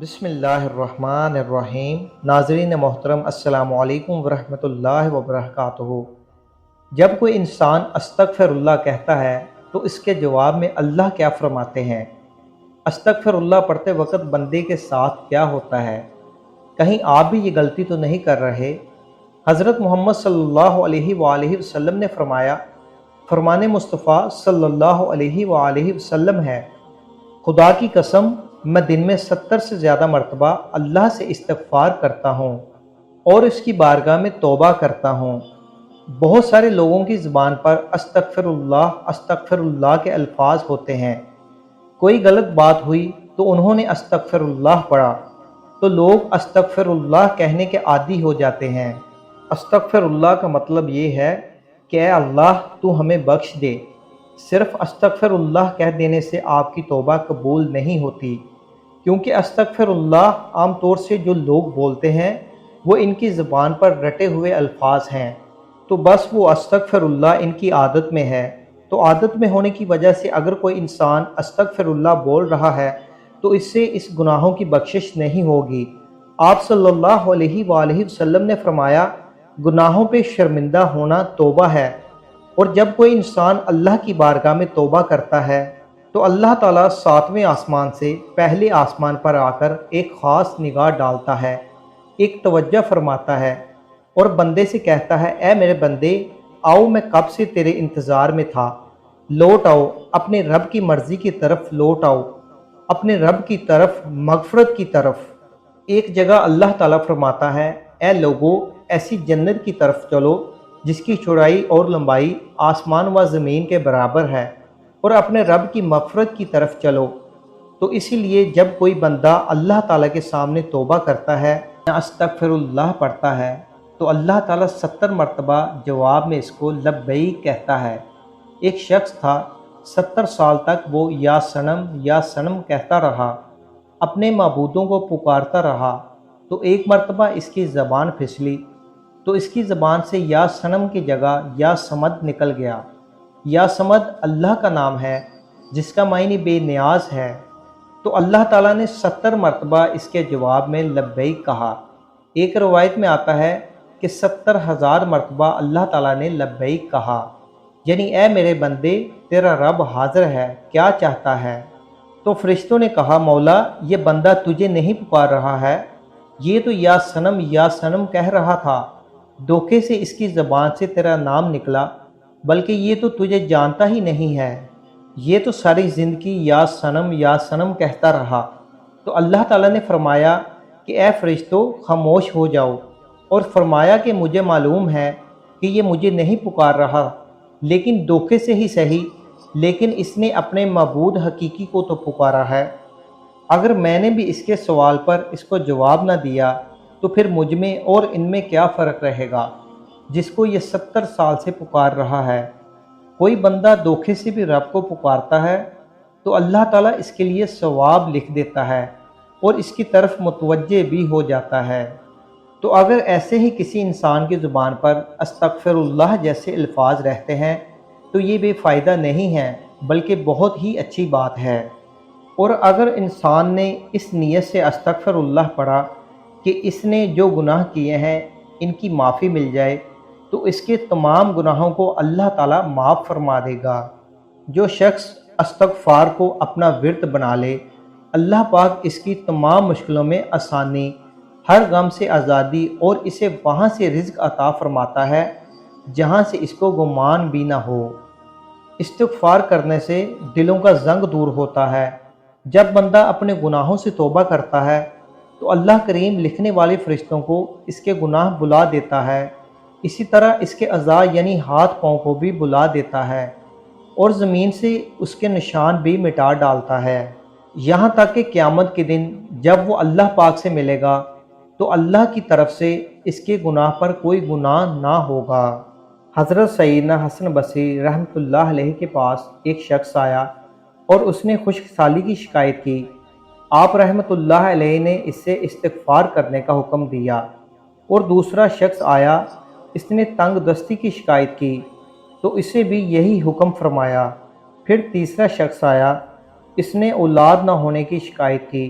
بسم اللہ الرحمن الرحیم۔ ناظرین محترم، السلام علیکم ورحمۃ اللہ وبرکاتہ۔ جب کوئی انسان استغفر اللہ کہتا ہے تو اس کے جواب میں اللہ کیا فرماتے ہیں؟ استغفر اللہ پڑھتے وقت بندے کے ساتھ کیا ہوتا ہے؟ کہیں آپ بھی یہ غلطی تو نہیں کر رہے؟ حضرت محمد صلی اللہ علیہ وآلہ وسلم نے فرمایا، فرمان مصطفیٰ صلی اللہ علیہ وآلہ وسلم ہے، خدا کی قسم میں دن میں 70 سے زیادہ مرتبہ اللہ سے استغفار کرتا ہوں اور اس کی بارگاہ میں توبہ کرتا ہوں۔ بہت سارے لوگوں کی زبان پر استغفر اللہ کے الفاظ ہوتے ہیں۔ کوئی غلط بات ہوئی تو انہوں نے استغفر اللہ پڑھا تو لوگ استغفر اللہ کہنے کے عادی ہو جاتے ہیں۔ استغفر اللہ کا مطلب یہ ہے کہ اے اللہ تو ہمیں بخش دے۔ صرف استغفر اللہ کہہ دینے سے آپ کی توبہ قبول نہیں ہوتی، کیونکہ استغفر اللہ عام طور سے جو لوگ بولتے ہیں وہ ان کی زبان پر رٹے ہوئے الفاظ ہیں، تو بس وہ استغفر اللہ ان کی عادت میں ہے۔ تو عادت میں ہونے کی وجہ سے اگر کوئی انسان استغفر اللہ بول رہا ہے تو اس سے اس گناہوں کی بخشش نہیں ہوگی۔ آپ صلی اللہ علیہ وآلہ وسلم نے فرمایا، گناہوں پہ شرمندہ ہونا توبہ ہے، اور جب کوئی انسان اللہ کی بارگاہ میں توبہ کرتا ہے تو اللہ تعالیٰ 7ویں آسمان سے پہلے آسمان پر آ کر ایک خاص نگاہ ڈالتا ہے، ایک توجہ فرماتا ہے اور بندے سے کہتا ہے، اے میرے بندے، آؤ میں کب سے تیرے انتظار میں تھا، لوٹ آؤ، اپنے رب کی مرضی کی طرف لوٹ آؤ، اپنے رب کی طرف، مغفرت کی طرف۔ ایک جگہ اللہ تعالیٰ فرماتا ہے، اے لوگو، ایسی جنت کی طرف چلو جس کی چوڑائی اور لمبائی آسمان و زمین کے برابر ہے، اور اپنے رب کی مغفرت کی طرف چلو۔ تو اسی لیے جب کوئی بندہ اللہ تعالیٰ کے سامنے توبہ کرتا ہے، استغفر اللہ پڑھتا ہے، تو اللہ تعالیٰ 70 مرتبہ جواب میں اس کو لبیک کہتا ہے۔ ایک شخص تھا، 70 سال تک وہ یا سنم کہتا رہا، اپنے معبودوں کو پکارتا رہا، تو ایک مرتبہ اس کی زبان پھسلی تو اس کی زبان سے یا سنم کی جگہ یا سمد نکل گیا۔ یا سمد اللہ کا نام ہے جس کا معنی بے نیاز ہے، تو اللہ تعالیٰ نے 70 مرتبہ اس کے جواب میں لبیک کہا۔ ایک روایت میں آتا ہے کہ 70,000 مرتبہ اللہ تعالیٰ نے لبیک کہا، یعنی اے میرے بندے، تیرا رب حاضر ہے، کیا چاہتا ہے؟ تو فرشتوں نے کہا، مولا، یہ بندہ تجھے نہیں پکار رہا ہے، یہ تو یا سنم کہہ رہا تھا، دھوکے سے اس کی زبان سے تیرا نام نکلا، بلکہ یہ تو تجھے جانتا ہی نہیں ہے، یہ تو ساری زندگی یا سنم کہتا رہا۔ تو اللہ تعالیٰ نے فرمایا کہ اے فرشتوں، خاموش ہو جاؤ، اور فرمایا کہ مجھے معلوم ہے کہ یہ مجھے نہیں پکار رہا، لیکن دھوکے سے ہی صحیح، لیکن اس نے اپنے معبود حقیقی کو تو پکارا ہے۔ اگر میں نے بھی اس کے سوال پر اس کو جواب نہ دیا تو پھر مجھ میں اور ان میں کیا فرق رہے گا جس کو یہ 70 سال سے پکار رہا ہے؟ کوئی بندہ دھوکے سے بھی رب کو پکارتا ہے تو اللہ تعالیٰ اس کے لیے ثواب لکھ دیتا ہے اور اس کی طرف متوجہ بھی ہو جاتا ہے۔ تو اگر ایسے ہی کسی انسان کی زبان پر استغفر اللہ جیسے الفاظ رہتے ہیں تو یہ بے فائدہ نہیں ہے، بلکہ بہت ہی اچھی بات ہے۔ اور اگر انسان نے اس نیت سے استغفر اللہ پڑھا کہ اس نے جو گناہ کیے ہیں ان کی معافی مل جائے، تو اس کے تمام گناہوں کو اللہ تعالیٰ معاف فرما دے گا۔ جو شخص استغفار کو اپنا ورد بنا لے، اللہ پاک اس کی تمام مشکلوں میں آسانی، ہر غم سے آزادی اور اسے وہاں سے رزق عطا فرماتا ہے جہاں سے اس کو گمان بھی نہ ہو۔ استغفار کرنے سے دلوں کا زنگ دور ہوتا ہے۔ جب بندہ اپنے گناہوں سے توبہ کرتا ہے تو اللہ کریم لکھنے والے فرشتوں کو اس کے گناہ بلا دیتا ہے، اسی طرح اس کے اعضاء یعنی ہاتھ پاؤں کو بھی بلا دیتا ہے، اور زمین سے اس کے نشان بھی مٹا ڈالتا ہے، یہاں تک کہ قیامت کے دن جب وہ اللہ پاک سے ملے گا تو اللہ کی طرف سے اس کے گناہ پر کوئی گناہ نہ ہوگا۔ حضرت سیدنا حسن بصری رحمۃ اللہ علیہ کے پاس ایک شخص آیا اور اس نے خشک سالی کی شکایت کی۔ آپ رحمۃ اللہ علیہ نے اس سے استغفار کرنے کا حکم دیا، اور دوسرا شخص آیا، اس نے تنگ دستی کی شکایت کی تو اسے بھی یہی حکم فرمایا۔ پھر تیسرا شخص آیا، اس نے اولاد نہ ہونے کی شکایت کی